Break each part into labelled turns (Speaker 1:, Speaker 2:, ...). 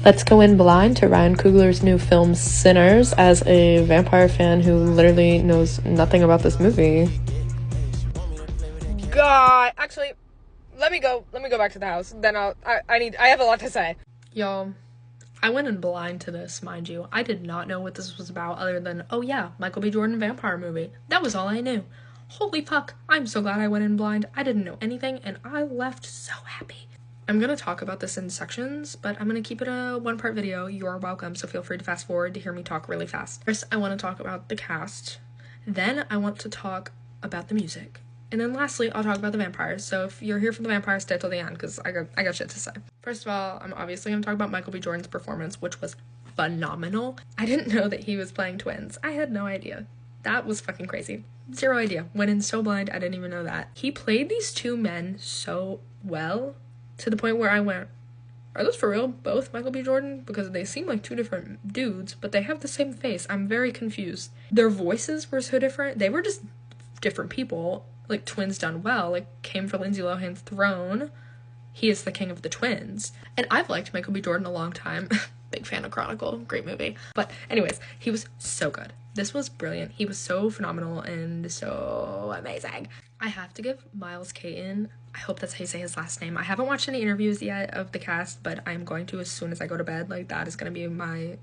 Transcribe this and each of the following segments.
Speaker 1: Let's go in blind to Ryan Coogler's new film Sinners as a vampire fan who literally knows nothing about this movie.
Speaker 2: God, actually, let me go back to the house. Then I have a lot to say.
Speaker 1: Y'all, I went in blind to this, mind you. I did not know what this was about other than, oh yeah, Michael B. Jordan vampire movie. That was all I knew. Holy fuck, I'm so glad I went in blind. I didn't know anything and I left so happy. I'm gonna talk about this in sections, but I'm gonna keep it a one-part video. You are welcome, so feel free to fast forward to hear me talk really fast. First, I want to talk about the cast. Then I want to talk about the music. And then lastly, I'll talk about the vampires. So if you're here for the vampires, stay till the end, because I got shit to say. First of all, I'm obviously gonna talk about Michael B. Jordan's performance, which was phenomenal. I didn't know that he was playing twins. I had no idea. That was fucking crazy. Zero idea. Went in so blind, I didn't even know that. He played these two men so well, to the point where I went, are those for real both Michael B. Jordan? Because they seem like two different dudes, but they have the same face. I'm very confused. Their voices were so different. They were just different people, like twins done well. Like, came for Lindsay Lohan's throne. He is the king of the twins. And I've liked Michael B. Jordan a long time. Big fan of Chronicle. Great movie. But anyways, he was so good. This was brilliant. He was so phenomenal and so amazing. I have to give Miles Caton, I hope that's how you say his last name. I haven't watched any interviews yet of the cast, but I'm going to as soon as I go to bed. Like, that is going to be my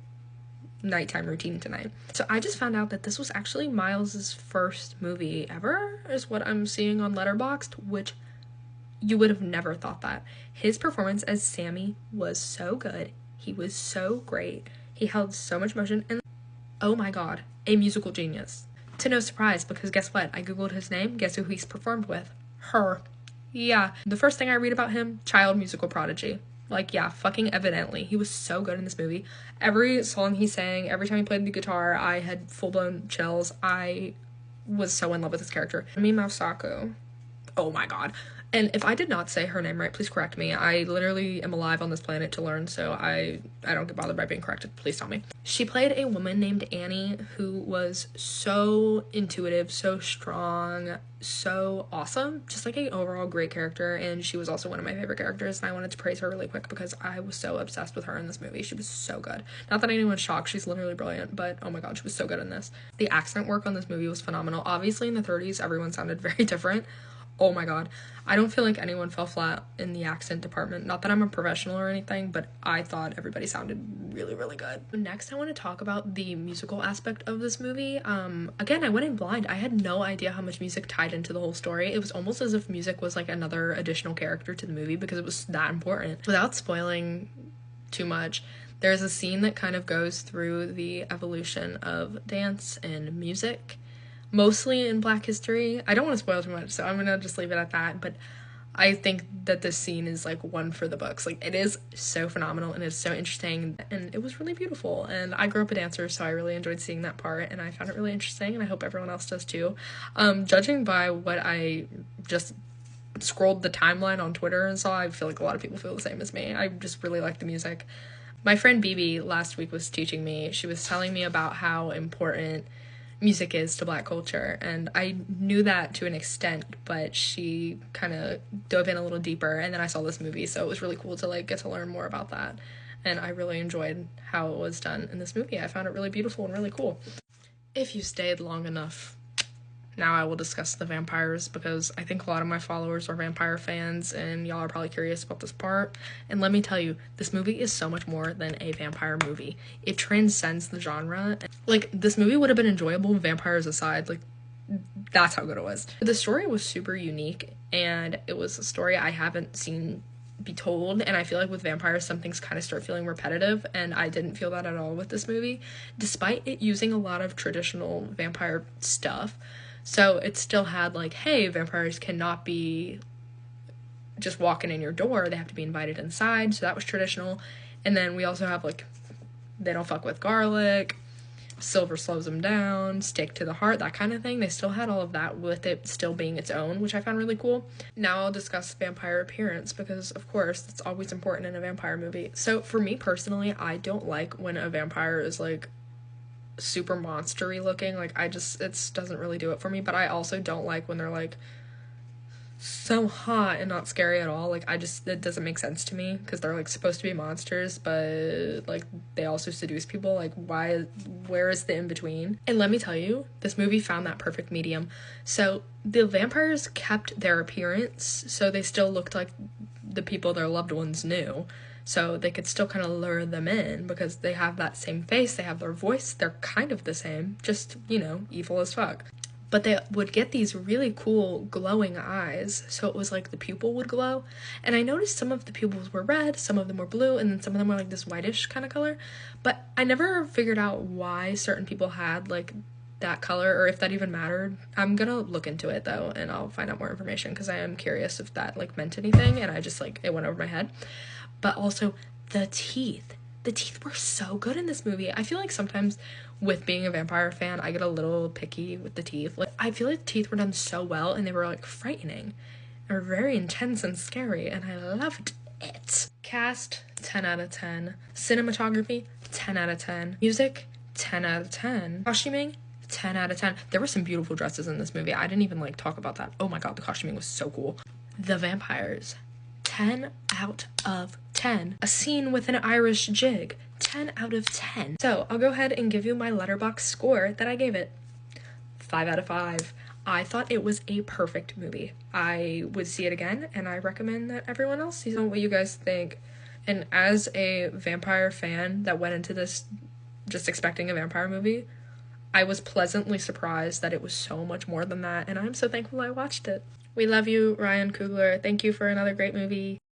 Speaker 1: nighttime routine tonight. So I just found out that this was actually Miles's first movie ever, is what I'm seeing on Letterboxd, which you would have never thought that. His performance as Sammy was so good. He was so great. He held so much emotion, and oh my god, a musical genius. To no surprise, because guess what? I googled his name. Guess who he's performed with? Her. Yeah. The first thing I read about him, child musical prodigy. Like, yeah, fucking evidently. He was so good in this movie. Every song he sang, every time he played the guitar, I had full-blown chills. I was so in love with this character. Ami Mausako. Oh my god. And if I did not say her name right, please correct me. I literally am alive on this planet to learn, so I don't get bothered by being corrected. Please tell me. She played a woman named Annie who was so intuitive, so strong, so awesome. Just like an overall great character, and she was also one of my favorite characters, and I wanted to praise her really quick because I was so obsessed with her in this movie. She was so good. Not that anyone's shocked, she's literally brilliant, but oh my god, she was so good in this. The accent work on this movie was phenomenal. Obviously, in the 30s, everyone sounded very different. Oh my god. I don't feel like anyone fell flat in the accent department. Not that I'm a professional or anything, but I thought everybody sounded really, really good. Next, I want to talk about the musical aspect of this movie. Again, I went in blind. I had no idea how much music tied into the whole story. It was almost as if music was like another additional character to the movie because it was that important. Without spoiling too much, there's a scene that kind of goes through the evolution of dance and music, mostly in Black history. I don't want to spoil too much, so I'm gonna just leave it at that, but I think that this scene is like one for the books. Like, it is so phenomenal and it's so interesting, and it was really beautiful, and I grew up a dancer, so I really enjoyed seeing that part, and I found it really interesting, and I hope everyone else does too. Judging by what I just scrolled the timeline on Twitter and saw, I feel like a lot of people feel the same as me. I just really like the music. My friend Bibi last week was teaching me. She was telling me about how important music is to Black culture, and I knew that to an extent, but she kind of dove in a little deeper, and then I saw this movie, so it was really cool to like get to learn more about that, and I really enjoyed how it was done in this movie. I found it really beautiful and really cool. If you stayed long enough, now I will discuss the vampires, because I think a lot of my followers are vampire fans, and y'all are probably curious about this part. And let me tell you, this movie is so much more than a vampire movie. It transcends the genre. Like, this movie would have been enjoyable, vampires aside. Like, that's how good it was. The story was super unique, and it was a story I haven't seen be told, and I feel like with vampires some things kind of start feeling repetitive, and I didn't feel that at all with this movie, despite it using a lot of traditional vampire stuff. So it still had like, hey, vampires cannot be just walking in your door, they have to be invited inside, so that was traditional. And then we also have like, they don't fuck with garlic, silver slows them down, stake to the heart, that kind of thing. They still had all of that with it still being its own, which I found really cool. Now I'll discuss vampire appearance, because of course it's always important in a vampire movie. So for me personally, I don't like when a vampire is like super monstery looking. Like, it doesn't really do it for me. But I also don't like when they're like so hot and not scary at all. Like, it doesn't make sense to me because they're like supposed to be monsters, but like they also seduce people. Like, where is the in between? And let me tell you, this movie found that perfect medium. So the vampires kept their appearance, so they still looked like the people their loved ones knew. So they could still kind of lure them in because they have that same face, they have their voice, they're kind of the same, just, evil as fuck. But they would get these really cool glowing eyes, so it was like the pupil would glow. And I noticed some of the pupils were red, some of them were blue, and then some of them were like this whitish kind of color. But I never figured out why certain people had like that color or if that even mattered. I'm gonna look into it though, and I'll find out more information because I am curious if that like meant anything, and I just like it went over my head. But also the teeth. The teeth were so good in this movie. I feel like sometimes with being a vampire fan, I get a little picky with the teeth. Like, I feel like the teeth were done so well and they were like frightening. They were very intense and scary, and I loved it. Cast, 10 out of 10. Cinematography, 10 out of 10. Music, 10 out of 10. Costuming, 10 out of 10. There were some beautiful dresses in this movie. I didn't even like talk about that. Oh my god, the costuming was so cool. The vampires, 10 out of 10. A scene with an Irish jig, 10 out of 10. So I'll go ahead and give you my Letterboxd score that I gave it. 5 out of 5. I thought it was a perfect movie. I would see it again, and I recommend that everyone else sees it. What you guys think? And as a vampire fan that went into this just expecting a vampire movie, I was pleasantly surprised that it was so much more than that, and I'm so thankful I watched it. We love you, Ryan Coogler. Thank you for another great movie.